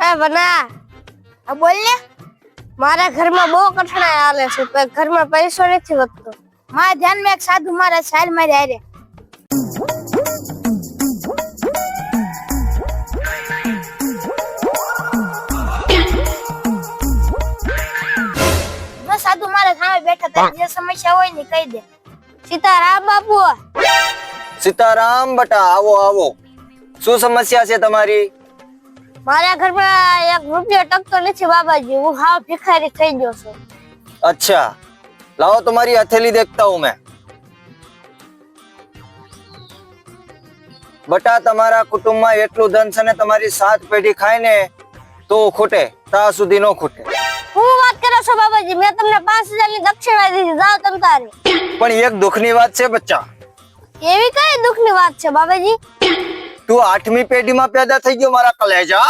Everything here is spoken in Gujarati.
એ બના આ બોલ ને. મારા ઘરમાં બહુ કઠણાઈ હાલે છે, ઘરમાં પૈસો નથી વધતો. મારા ધ્યાનમાં એક સાધુ મારા સાલ મારી હારે. જો સાધુ મારા સામે બેઠા, તારી જે સમસ્યા હોય ને કહી દે. સીતારામ બાપુ. સીતારામ બટા, આવો આવો. શું સમસ્યા છે તમારી? મારા ઘરમાં એક રૂપિયો ટકતો નથી બાબાજી, હું હાવ ભિખારી થઈ ગયો છું. अच्छा, लाओ तुम्हारी हथेली देखता हूँ मैं. बटा તમારા કુટુંબમાં એટલું ધન છે ને તમારી 7 પેઢી ખાય ને તો ખૂટે, ત્યાં સુધી નો ખૂટે. હું વાત કરો છો બાબાજી? મેં તમને 5000 ની દક્ષિણા દીધી, જાઓ તમ તારે. પણ એક દુઃખની વાત છે બચ્ચા. એવી કઈ દુઃખની વાત છે બાબાજી? તું 8મી પેઢીમાં પેદા થઈ ગયો મારા કલેજા.